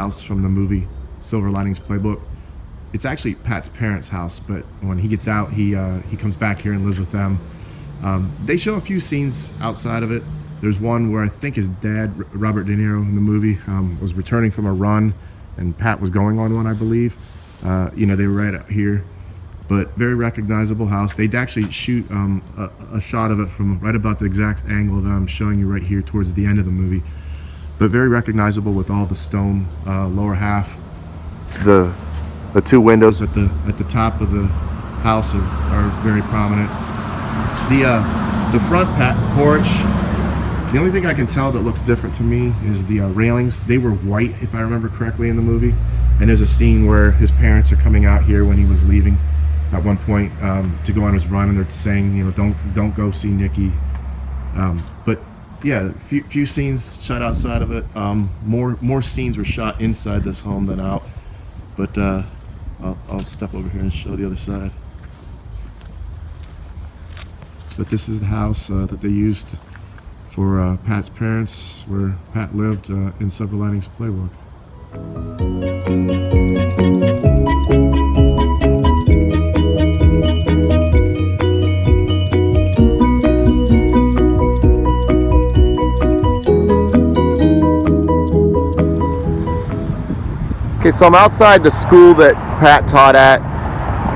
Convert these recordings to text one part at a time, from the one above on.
house from the movie Silver Linings Playbook. It's actually Pat's parents' house, but when he gets out, he comes back here and lives with them. They show a few scenes outside of it. There's one where I think his dad, Robert De Niro in the movie, was returning from a run, and Pat was going on one, I believe. They were right out here, but very recognizable house. They'd actually shoot a shot of it from right about the exact angle that I'm showing you right here towards the end of the movie. But very recognizable with all the stone lower half. The two windows at the top of the house are very prominent. The front porch, the only thing I can tell that looks different to me is the railings. They were white, if I remember correctly, in the movie. And there's a scene where his parents are coming out here when he was leaving at one point to go on his run, and they're saying, don't go see Nikki. But yeah, few scenes shot outside of it. More scenes were shot inside this home than out. But I'll step over here and show the other side. But this is the house that they used for Pat's parents, where Pat lived in Silver Linings Playbook. Okay, so I'm outside the school that Pat taught at,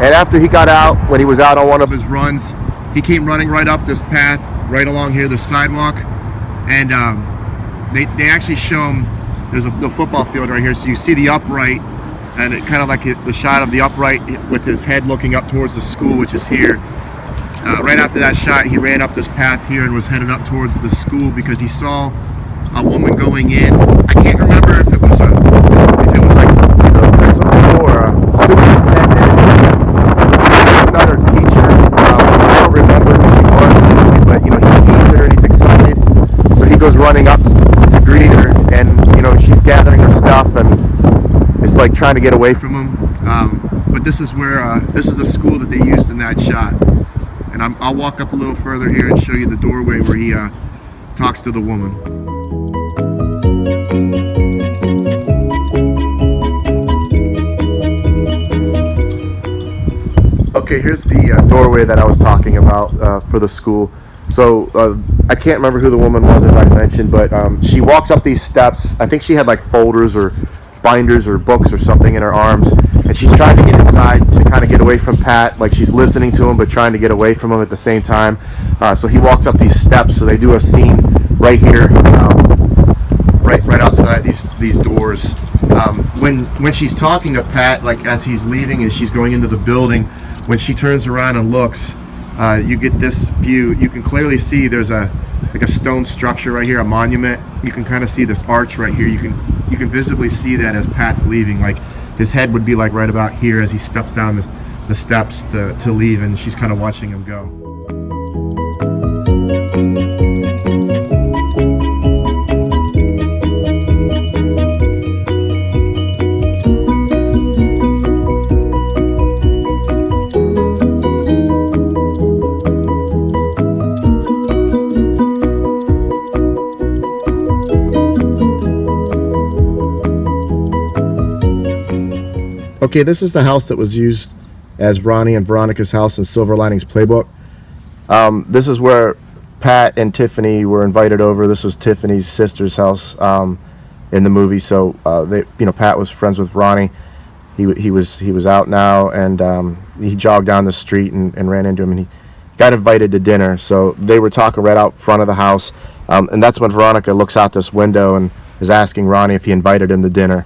and after he got out, when he was out on one of his runs, he came running right up this path, right along here, the sidewalk, and they actually show him, there's the football field right here, so you see the upright, and it kind of like the shot of the upright with his head looking up towards the school, which is here. Right after that shot, he ran up this path here and was headed up towards the school because he saw a woman going in. I can't remember if it was like the principal or a superintendent, another teacher. I don't remember who she was, but he sees her and he's excited, so he goes running up to greet her, and she's gathering her stuff and is like trying to get away from him. But this is where this is the school that they used in that shot, and I'll walk up a little further here and show you the doorway where he talks to the woman. Okay, here's the doorway that I was talking about for the school. So I can't remember who the woman was, as I mentioned, but she walks up these steps. I think she had like folders or binders or books or something in her arms, and she's trying to get inside to kind of get away from Pat, like she's listening to him but trying to get away from him at the same time. So he walks up these steps, so they do a scene right here, right outside these doors. When she's talking to Pat, like as he's leaving and she's going into the building, when she turns around and looks, you get this view. You can clearly see there's a stone structure right here, a monument. You can kind of see this arch right here. You can visibly see that as Pat's leaving. Like his head would be like right about here as he steps down the steps to leave, and she's kind of watching him go. Okay, this is the house that was used as Ronnie and Veronica's house in Silver Linings Playbook. This is where Pat and Tiffany were invited over. This was Tiffany's sister's house in the movie. So Pat was friends with Ronnie. He was out now, and he jogged down the street and ran into him, and he got invited to dinner. So they were talking right out front of the house, and that's when Veronica looks out this window and is asking Ronnie if he invited him to dinner.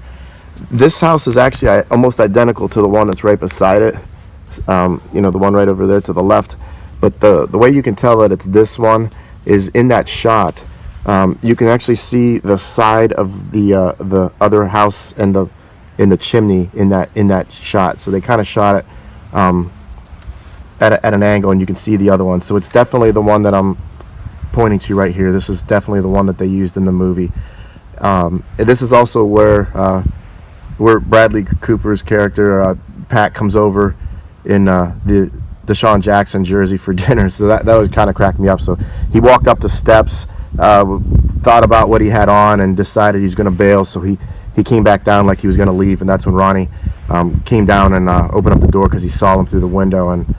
This house is actually almost identical to the one that's right beside it, the one right over there to the left. But the way you can tell that it's this one is in that shot. You can actually see the side of the other house and in the chimney in that shot. So they kind of shot it at an angle, and you can see the other one. So it's definitely the one that I'm pointing to right here. This is definitely the one that they used in the movie. This is also where Bradley Cooper's character Pat comes over in the Deshaun Jackson jersey for dinner. So that was kind of cracked me up. So he walked up the steps, thought about what he had on, and decided he's going to bail. So he he came back down like he was going to leave, and that's when Ronnie came down and opened up the door because he saw him through the window and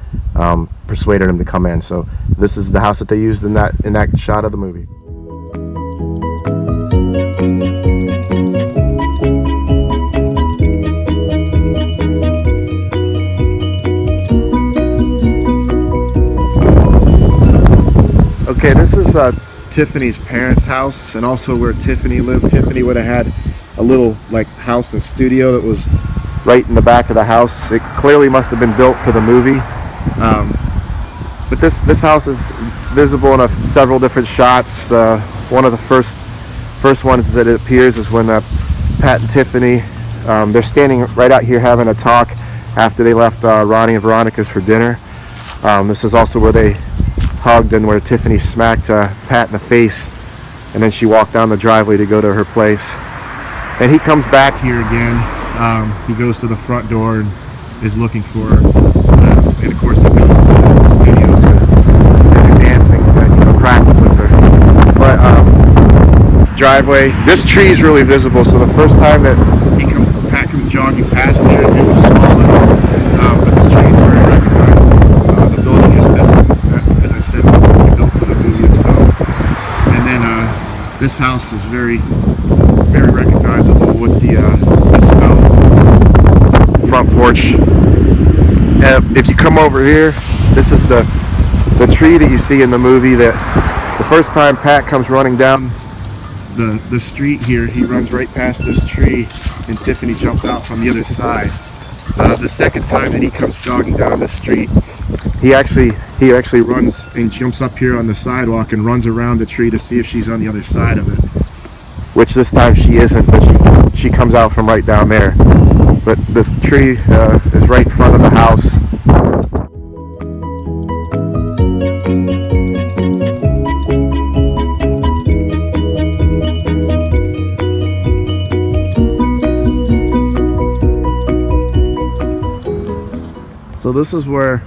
persuaded him to come in. So this is the house that they used in that shot of the movie. Okay, this is Tiffany's parents' house, and also where Tiffany lived. Tiffany would have had a little like house and studio that was right in the back of the house. It clearly must have been built for the movie, but this house is visible in several different shots. One of the first ones that it appears is when Pat and Tiffany, they're standing right out here having a talk after they left Ronnie and Veronica's for dinner. This is also where they hugged and where Tiffany smacked Pat in the face, and then she walked down the driveway to go to her place. And he comes back here again. He goes to the front door and is looking for her, and of course he goes to the studio to do dancing, practice with her. But driveway, this tree is really visible, so the first time that Pat comes jogging past here, it was smaller, but this tree is very recognizable. The building is missing, as I said, built for the movie itself. And then this house is very recognizable with the stone front porch. If you come over here, this is the tree that you see in the movie. That the first time Pat comes running down the street here, he runs right past this tree, and Tiffany jumps out from the other side. The second time that he comes jogging down the street, he actually runs and jumps up here on the sidewalk and runs around the tree to see if she's on the other side of it. Which this time she isn't, but she comes out from right down there. But the tree is right in front of the house. So this is where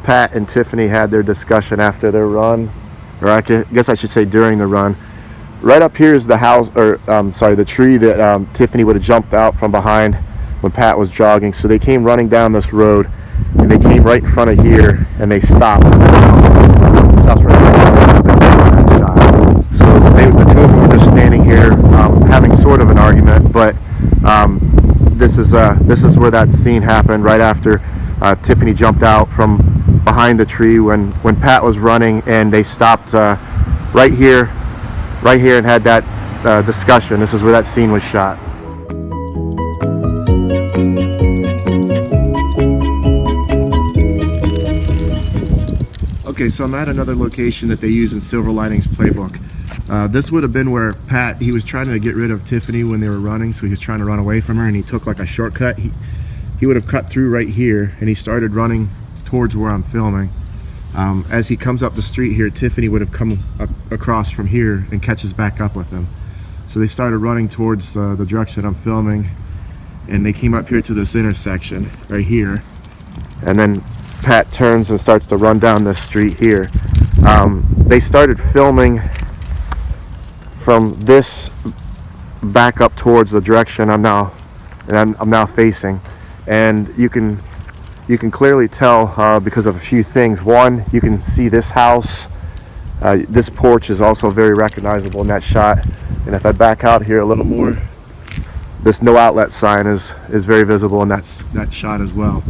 Pat and Tiffany had their discussion after their run, or I guess I should say during the run. Right up here is the house, or the tree that Tiffany would have jumped out from behind when Pat was jogging. So they came running down this road, and they came right in front of here, and they stopped. This house right here. So the two of them were just standing here, having sort of an argument. But this is where that scene happened, right after Tiffany jumped out from behind the tree when Pat was running, and they stopped right here and had that discussion. This is where that scene was shot. Okay, so I'm at another location that they use in Silver Linings Playbook. This would have been where Pat, he was trying to get rid of Tiffany when they were running, so he was trying to run away from her, and he took like a shortcut. He would have cut through right here, and he started running towards where I'm filming. As he comes up the street here, Tiffany would have come across from here and catches back up with him. So they started running towards the direction I'm filming, and they came up here to this intersection right here. And then Pat turns and starts to run down this street here. They started filming from this back up towards the direction I'm now facing, and you can clearly tell because of a few things. One, you can see this house. This porch is also very recognizable in that shot. And if I back out here a little more, this no outlet sign is very visible in that shot as well.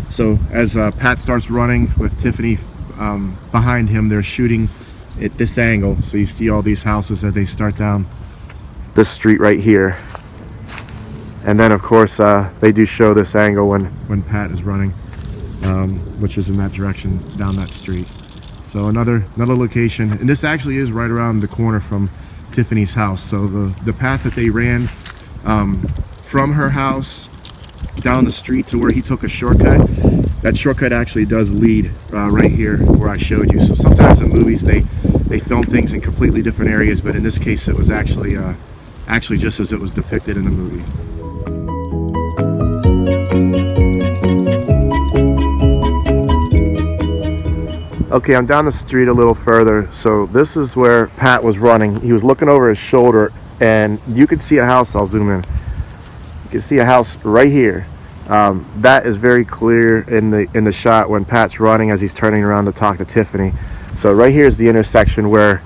So as Pat starts running with Tiffany behind him, they're shooting at this angle. So you see all these houses as they start down this street right here. And then of course they do show this angle when Pat is running, which is in that direction down that street. So another location, and this actually is right around the corner from Tiffany's house. So the path that they ran from her house down the street to where he took a shortcut, that shortcut actually does lead right here where I showed you. So sometimes in movies they film things in completely different areas, but in this case it was actually just as it was depicted in the movie. Okay, I'm down the street a little further. So this is where Pat was running. He was looking over his shoulder, and you could see a house. I'll zoom in. You can see a house right here. That is very clear in the shot when Pat's running as he's turning around to talk to Tiffany. So right here is the intersection where,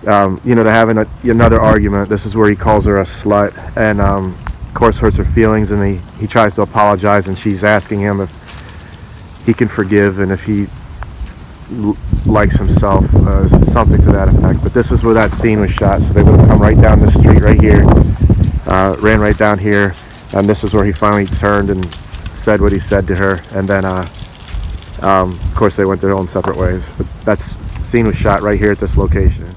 they're having another argument. This is where he calls her a slut and, of course, hurts her feelings, and he tries to apologize, and she's asking him if he can forgive and if he likes himself, something to that effect. But this is where that scene was shot. So they would have come right down the street right here, ran right down here, and this is where he finally turned and said what he said to her. And then of course they went their own separate ways, but that scene was shot right here at this location.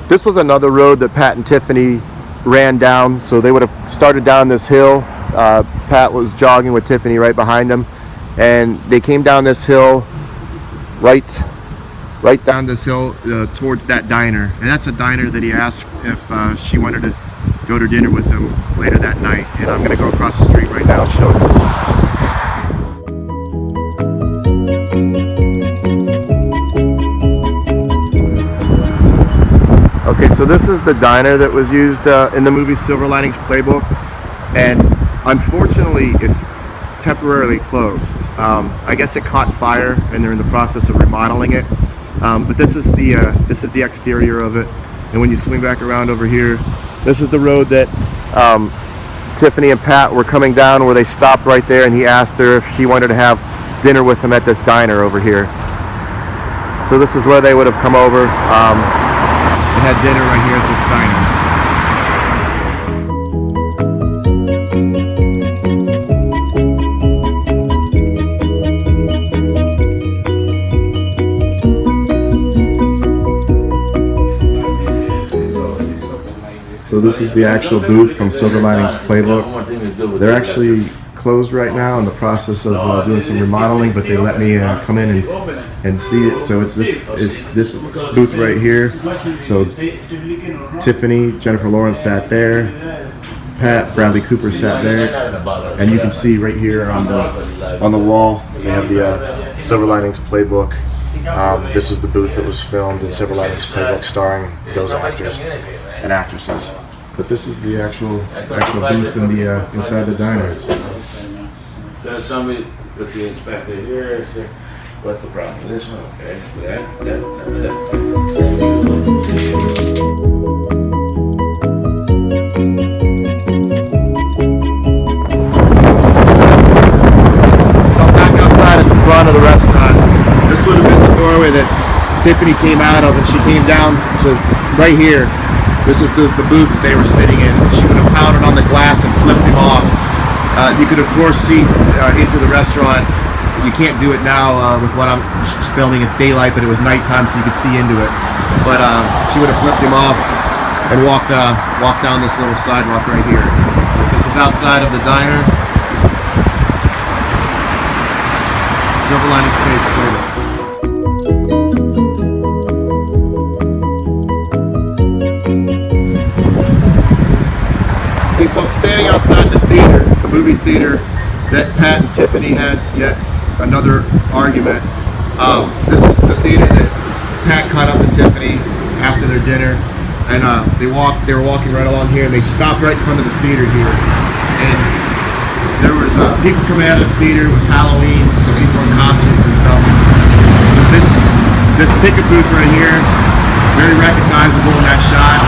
This was another road that Pat and Tiffany ran down. So they would have started down this hill. Pat was jogging with Tiffany right behind him, and they came down this hill, right down this hill towards that diner. And that's a diner that he asked if she wanted to go to dinner with him later that night. And I'm going to go across the street right now and show it to you. Okay, so this is the diner that was used in the movie Silver Linings Playbook, and unfortunately it's temporarily closed. I guess it caught fire and they're in the process of remodeling it, but this is the exterior of it. And when you swing back around over here, this is the road that Tiffany and Pat were coming down, where they stopped right there, and he asked her if she wanted to have dinner with him at this diner over here. So this is where they would have come over. Had dinner right here at this diner. So this is the actual booth from Silver Linings Playbook. They're actually closed right now, in the process of doing some remodeling, but they let me come in and see it. So it's this booth right here. So Tiffany, Jennifer Lawrence sat there, Pat, Bradley Cooper sat there, and you can see right here on the wall they have the Silver Linings Playbook. This is the booth that was filmed in Silver Linings Playbook, starring those actors and actresses. But this is the actual booth in the inside the diner. So somebody put the inspector here. What's the problem? This one, okay. That. So I'm back outside at the front of the restaurant. This would have been the doorway that Tiffany came out of, and she came down to right here. This is the booth that they were sitting in. She would have pounded on the glass and flipped him off. You could of course see into the restaurant. You can't do it now with what I'm filming. It's daylight, but it was nighttime, so you could see into it. But she would have flipped him off and walked down this little sidewalk right here. This is outside of the diner. Silver Linings Playbook. Okay, so I'm standing outside the theater, the movie theater that Pat and Tiffany had yet another argument. This is the theater that Pat caught up with Tiffany after their dinner, and they were walking right along here, and they stopped right in front of the theater here. And there was people coming out of the theater. It was Halloween, so people in costumes and stuff. This ticket booth right here, very recognizable in that shot.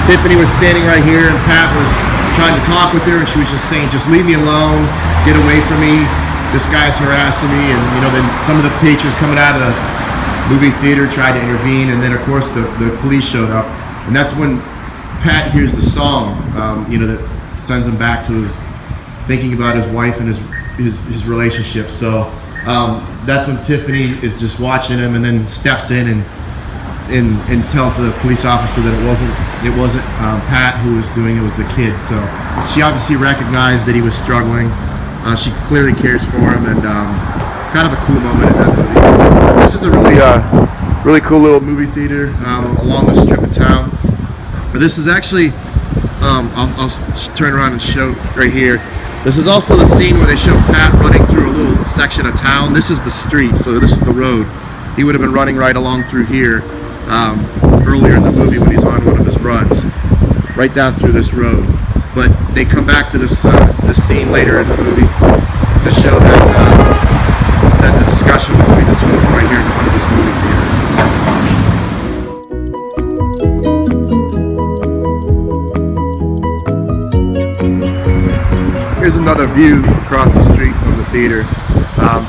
Tiffany was standing right here, and Pat was trying to talk with her, and she was just saying, "Just leave me alone, get away from me. This guy's harassing me." And then some of the patrons coming out of the movie theater tried to intervene, and then of course the police showed up, and that's when Pat hears the song, that sends him back to thinking about his wife and his relationship. So that's when Tiffany is just watching him, and then steps in and tells the police officer that it wasn't Pat who was doing it, was the kids. So she obviously recognized that he was struggling. She clearly cares for him, and kind of a cool moment in that movie. This is a really cool little movie theater along the strip of town. But this is actually, I'll turn around and show right here. This is also the scene where they show Pat running through a little section of town. This is the street, so this is the road. he would have been running right along through here earlier in the movie when he's on one of his runs, right down through this road. But they come back to this scene later in the movie to show that the discussion between the two of them right here in front of this movie theater. Here's another view across the street from the theater.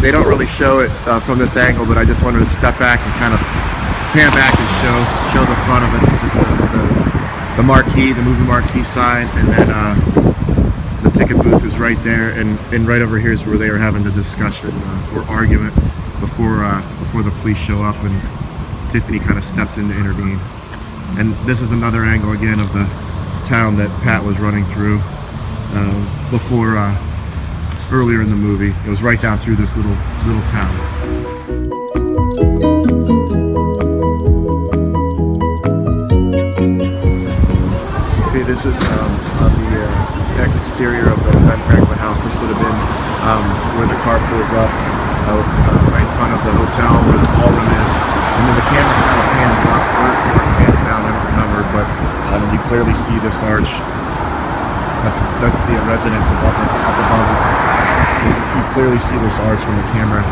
They don't really show it from this angle, but I just wanted to step back and kind of pan back and show the front of it, just the marquee, the movie marquee sign, and then the ticket booth is right there, and right over here is where they were having the discussion or argument before the police show up, and Tiffany kind of steps in to intervene. And this is another angle again of the town that Pat was running through before earlier in the movie. It was right down through this little town. This is on the exterior of the Ben Franklin house. This would have been where the car pulls up right in front of the hotel where the ballroom is. And then the camera kind of pans up or pans down, I don't remember, but you clearly see this arch. That's the residence up above it. You clearly see this arch from the camera.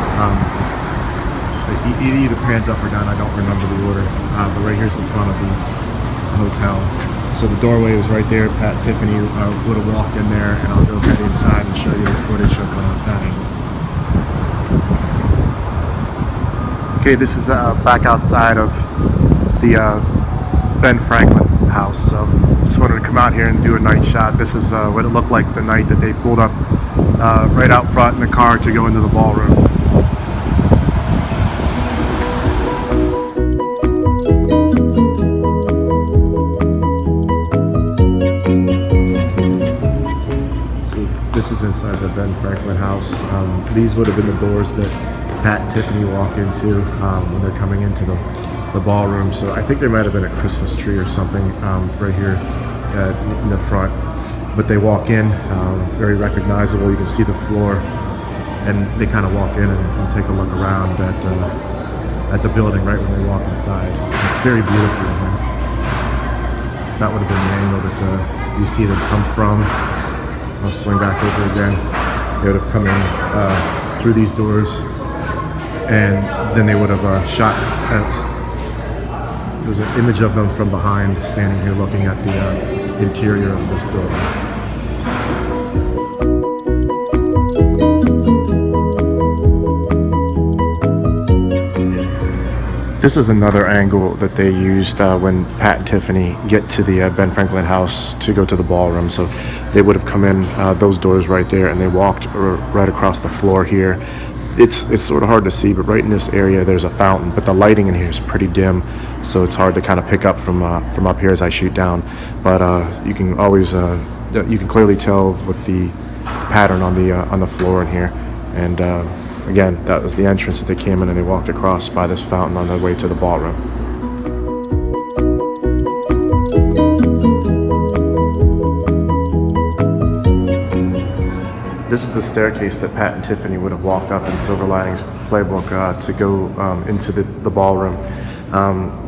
It either pans up or down, I don't remember the order. But right here's the front of the hotel. So the doorway was right there. Pat and Tiffany would have walked in there, and I'll go head inside and show you the footage of that angle. Okay, this is back outside of the Ben Franklin house. So just wanted to come out here and do a night shot. This is what it looked like the night that they pulled up right out front in the car to go into the ballroom. This is inside the Ben Franklin house. These would have been the doors that Pat and Tiffany walk into when they're coming into the ballroom. So I think there might have been a Christmas tree or something right here in the front. But they walk in, very recognizable. You can see the floor, and they kind of walk in and take a look around at the building right when they walk inside. It's very beautiful. That would have been the angle that you see them come from. I'll swing back over again. They would have come in through these doors, and then they would have shot. There's an image of them from behind, standing here looking at the interior of this building. This is another angle that they used when Pat and Tiffany get to the Ben Franklin house to go to the ballroom. So they would have come in those doors right there, and they walked right across the floor here. It's sort of hard to see, but right in this area there's a fountain, but the lighting in here is pretty dim, so it's hard to kind of pick up from up here as I shoot down. But you can always you can clearly tell with the pattern on the floor in here. And again, that was the entrance that they came in, and they walked across by this fountain on their way to the ballroom. This is the staircase that Pat and Tiffany would have walked up in Silver Linings Playbook to go into the ballroom.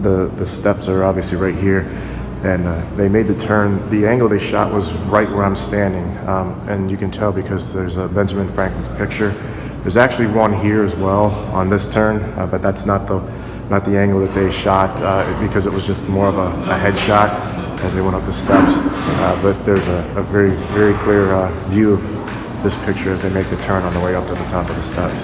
The steps are obviously right here, and they made the turn. The angle they shot was right where I'm standing, and you can tell because there's a Benjamin Franklin's picture. There's actually one here as well on this turn, but that's not the angle that they shot because it was just more of a headshot as they went up the steps. But there's a very, very clear view of this picture as they make the turn on the way up to the top of the steps.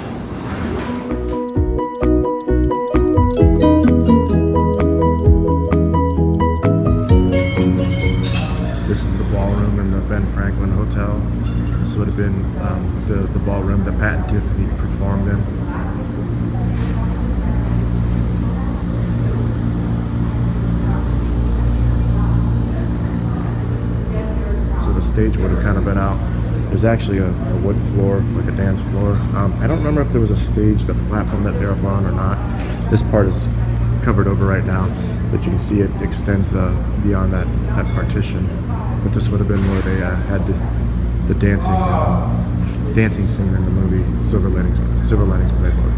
This is the ballroom in the Ben Franklin Hotel. This would have been the ballroom that Pat and Tiffany performed in. So the stage would have kind of been out. There's actually a wood floor, like a dance floor. I don't remember if there was a stage, the platform that they're up on or not. This part is covered over right now, but you can see it extends beyond that partition. But this would have been where they had the dancing scene in the movie Silver Linings Playbook.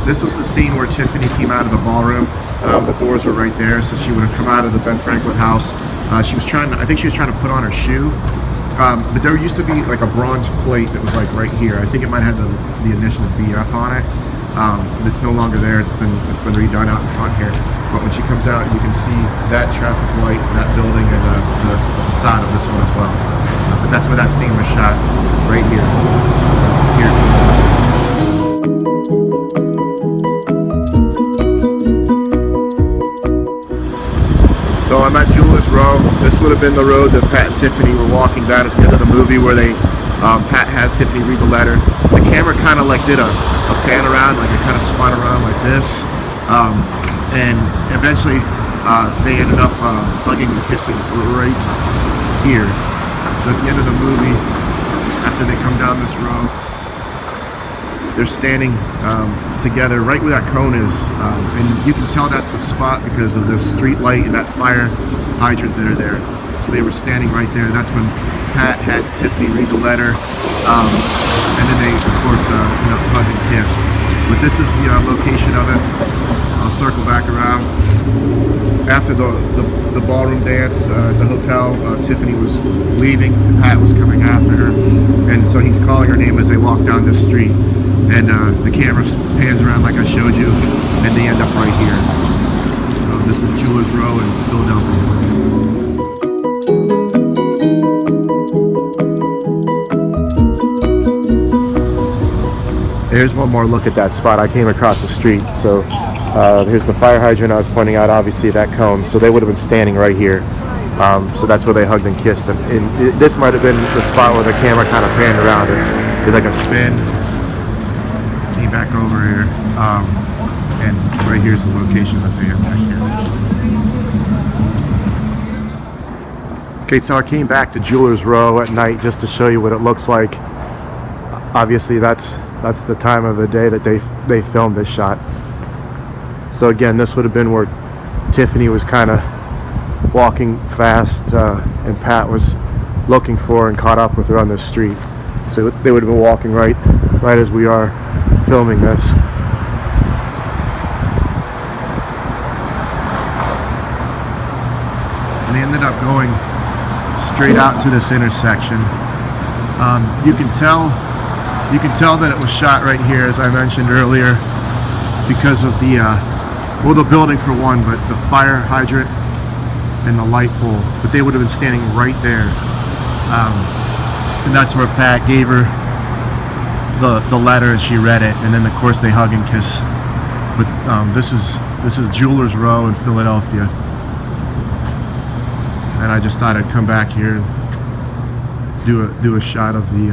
This was the scene where Tiffany came out of the ballroom. The doors were right there, so she would have come out of the Ben Franklin house. She was trying to, I think she was trying to put on her shoe. But there used to be like a bronze plate that was like right here. I think it might have the initial BF on it. It's no longer there. It's been redone out in front here. But when she comes out, you can see that traffic light, that building, and the facade of this one as well. But that's where that scene was shot, right here. Here. So I'm at Jewelers Row. This would have been the road that Pat and Tiffany were walking down at the end of the movie, where they Pat has Tiffany read the letter. The camera kind of like did a pan around, like it kind of spun around like this, and eventually they ended up hugging and kissing right here. So at the end of the movie, after they come down this road, they're standing together right where that cone is, and you can tell that's the spot because of this street light and that fire hydrant that are there. So they were standing right there. That's when Pat had Tiffany read the letter, and then they, of course, hugged and kissed. But this is the location of it. I'll circle back around. After the ballroom dance at the hotel, Tiffany was leaving, and Pat was coming after her, and so he's calling her name as they walk down this street. And the camera pans around like I showed you, and they end up right here. So this is Jewelers Row in Philadelphia. Here's one more look at that spot. I came across the street. So here's the fire hydrant I was pointing out, obviously that cone. So they would have been standing right here. So that's where they hugged and kissed. And this might have been the spot where the camera kind of panned around it. Did like a spin. Came back over here, and right here's the location that they have back here. Okay, so I came back to Jewelers Row at night just to show you what it looks like. Obviously, that's the time of the day that they filmed this shot. So again, this would have been where Tiffany was kind of walking fast, and Pat was looking for her and caught up with her on the street. So they would have been walking right as we are filming this. And they ended up going straight out to this intersection. You can tell that it was shot right here, as I mentioned earlier, because of the building for one, but the fire hydrant and the light pole. But they would have been standing right there, and that's where Pat gave her the letter and she read it, and then of course they hug and kiss. But this is Jewelers Row in Philadelphia, and I just thought I'd come back here and do a shot of the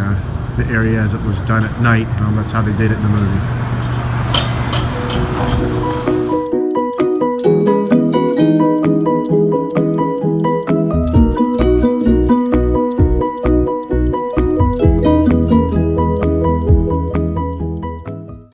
area as it was done at night. That's how they did it in the movie.